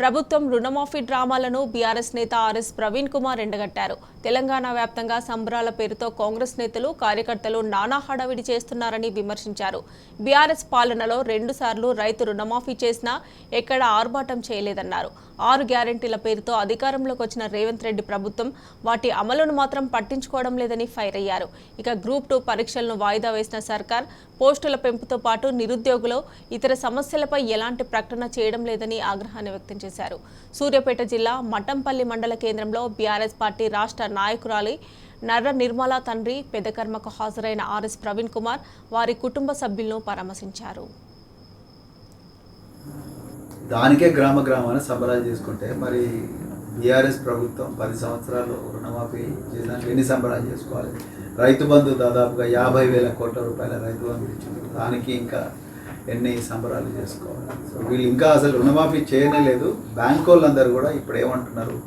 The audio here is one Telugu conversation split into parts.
ప్రభుత్వం రుణమాఫీ డ్రామాలను బీఆర్ఎస్ నేత ఆర్ఎస్ ప్రవీణ్ కుమార్ ఎండగట్టారు. తెలంగాణ వ్యాప్తంగా సంబరాల పేరుతో కాంగ్రెస్ నేతలు కార్యకర్తలు నానా హడావిడి చేస్తున్నారని విమర్శించారు. బీఆర్ఎస్ పాలనలో 2 సార్లు రైతు రుణమాఫీ చేసినా ఎక్కడ ఆర్భాటం చేయలేదన్నారు. 6 గ్యారెంటీల పేరుతో అధికారంలోకి వచ్చిన రేవంత్ రెడ్డి ప్రభుత్వం వాటి అమలును మాత్రం పట్టించుకోవడం లేదని ఫైర్ అయ్యారు. ఇక గ్రూప్ 2 పరీక్షలను వాయిదా వేసిన సర్కార్ పోస్టుల పెంపుతో పాటు నిరుద్యోగులు ఇతర సమస్యలపై ఎలాంటి ప్రకటన చేయడం లేదని ఆగ్రహాన్ని వ్యక్తం చేశారు. సూర్యాపేట జిల్లా మఠంపల్లి మండల కేంద్రంలో బీఆర్ఎస్ పార్టీ రాష్ట్ర నాయకురాలి నర్ర నిర్మల తండ్రి పెదకర్మకు హాజరైన ఆర్ఎస్ ప్రవీణ్ కుమార్ వారి కుటుంబ సభ్యులను పరామర్శించారు. దానికే గ్రామాన సంబరాలు చేసుకుంటే మరి బీఆర్ఎస్ ప్రభుత్వం 10 సంవత్సరాలు రుణమాఫీ చేసినాక ఎన్ని సంబరాలు చేసుకోవాలి? రైతు బంధు దాదాపుగా 50,000 కోట్ల రూపాయల రైతు బంధు ఇచ్చింది. దానికి ఇంకా ఎన్ని సంబరాలు చేసుకోవాలి? సో వీళ్ళు ఇంకా అసలు రుణమాఫీ చేయనే లేదు. బ్యాంక్ వాళ్ళందరూ కూడా ఇప్పుడు ఏమంటున్నారు,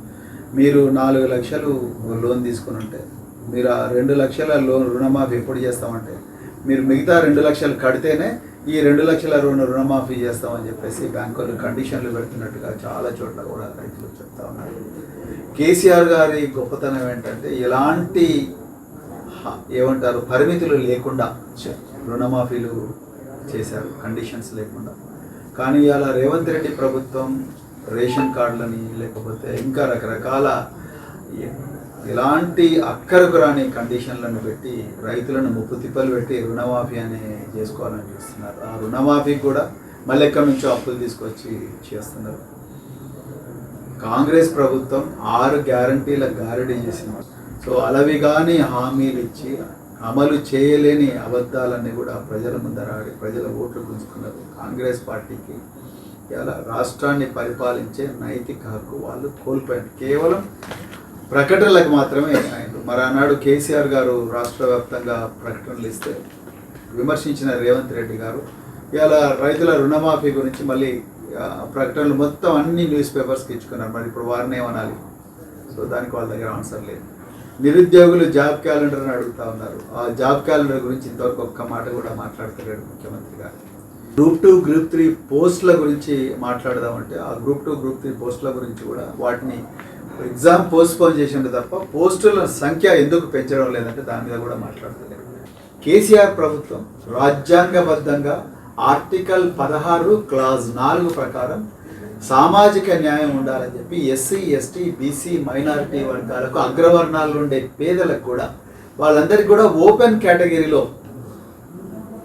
మీరు 4 లక్షలు లోన్ తీసుకుని ఉంటే మీరు ఆ 2 లక్షల రుణమాఫీ ఎప్పుడు చేస్తామంటే మీరు మిగతా 2 లక్షలు కడితేనే ఈ 2 లక్షల రుణమాఫీ చేస్తామని చెప్పేసి బ్యాంకు వాళ్ళు కండిషన్లు పెడుతున్నట్టుగా చాలా చోట్ల కూడా రైతులు చెప్తా ఉన్నారు. కేసీఆర్ గారి గొప్పతనం ఏంటంటే ఎలాంటి ఏమంటారు పరిమితులు లేకుండా రుణమాఫీలు చేశారు, కండిషన్స్ లేకుండా. కానీ ఇలా రేవంత్ రెడ్డి ప్రభుత్వం రేషన్ కార్డులని లేకపోతే ఇంకా రకరకాల ఎలాంటి అక్కరకు రాని కండిషన్లను పెట్టి రైతులను ముప్పు తిప్పలు పెట్టి రుణమాఫీ అని చేసుకోవాలని చూస్తున్నారు. ఆ రుణమాఫీ కూడా మళ్ళీ ఎక్కడి నుంచో అప్పులు తీసుకొచ్చి చేస్తున్నారు. కాంగ్రెస్ ప్రభుత్వం 6 గ్యారంటీల గారడీ చేసింది. సో అలవి కానీ హామీలు ఇచ్చి అమలు చేయలేని అబద్ధాలన్నీ కూడా ప్రజల ముందర ఆడి ప్రజల ఓట్లు గుంజుకున్నారు. కాంగ్రెస్ పార్టీకి ఇలా రాష్ట్రాన్ని పరిపాలించే నైతిక హక్కు వాళ్ళు కోల్పోయారు. కేవలం ప్రకటనలకు మాత్రమే అయింది. మరి ఆనాడు కేసీఆర్ గారు రాష్ట్ర వ్యాప్తంగా ప్రకటనలు ఇస్తే విమర్శించిన రేవంత్ రెడ్డి గారు ఇలా రైతుల రుణమాఫీ గురించి మళ్ళీ ప్రకటనలు మొత్తం అన్ని న్యూస్ పేపర్స్కి ఇచ్చుకున్నారు. మరి ఇప్పుడు వారిని ఏమనాలి? సో దానికి వాళ్ళ దగ్గర ఆన్సర్ లేదు. నిరుద్యోగులు జాబ్ క్యాలెండర్ని అడుగుతూ ఉన్నారు. ఆ జాబ్ క్యాలెండర్ గురించి ఇంతవరకు ఒక్క మాట కూడా మాట్లాడతలేడు ముఖ్యమంత్రి గారు. గ్రూప్ 2, గ్రూప్ 3 పోస్టుల గురించి మాట్లాడదామంటే ఆ గ్రూప్ 2, గ్రూప్ 3 పోస్టుల గురించి కూడా వాటిని ఎగ్జామ్ పోస్ట్పోన్ చేసిండు తప్ప పోస్టుల సంఖ్య ఎందుకు పెంచడం లేదంటే దాని మీద కూడా మాట్లాడతలేదు. కేసీఆర్ ప్రభుత్వం రాజ్యాంగబద్ధంగా ఆర్టికల్ 16 క్లాజ్ 4 ప్రకారం సామాజిక న్యాయం ఉండాలని చెప్పి ఎస్సీ, ఎస్టీ, బీసీ, మైనారిటీ వర్గాలకు అగ్రవర్ణాలు ఉండే పేదలకు కూడా వాళ్ళందరికీ కూడా ఓపెన్ కేటగిరీలో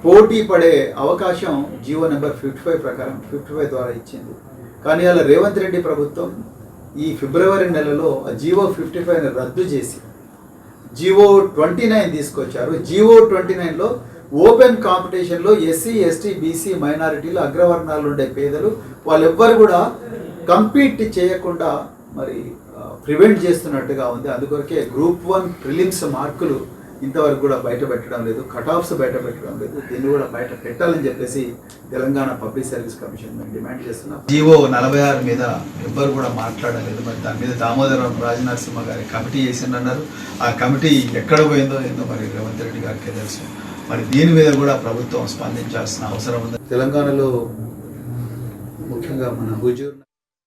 పోటీ పడే అవకాశం జీవో నెంబర్ 55 ప్రకారం 55 ద్వారా ఇచ్చింది. కానీ అలా రేవంత్ రెడ్డి ప్రభుత్వం ఈ ఫిబ్రవరి నెలలో జీవో 55ని రద్దు చేసి జీవో 29 తీసుకొచ్చారు. జీవో 29లో ఓపెన్ కాంపిటీషన్లో ఎస్సీ, ఎస్టీ, బీసీ, మైనారిటీలు అగ్రవర్ణాలు ఉండే పేదలు వాళ్ళెవ్వరు కూడా కంపీట్ చేయకుండా మరి ప్రివెంట్ చేస్తున్నట్టుగా ఉంది. అందుకొరకే గ్రూప్ 1 ప్రిలిమ్స్ మార్కులు ఇంతవరకు కూడా బయట పెట్టడం లేదు, కటాఫ్స్ బయట పెట్టడం లేదు. దీన్ని కూడా బయట పెట్టాలని చెప్పేసి తెలంగాణ పబ్లిక్ సర్వీస్ కమిషన్ మేము డిమాండ్ చేస్తున్నాం. జీవో 46 మీద ఎవ్వరు కూడా మాట్లాడలేదు. మరి దాని మీద దామోదరం రాజనరసింహ గారి కమిటీ చేసిందన్నారు. ఆ కమిటీ ఎక్కడ పోయిందో ఏందో మరి రేవంత్ రెడ్డి గారికి తెలుసు. మరి దీని మీద కూడా ప్రభుత్వం స్పందించాల్సిన అవసరం ఉంది. తెలంగాణలో ముఖ్యంగా మన హుజూర్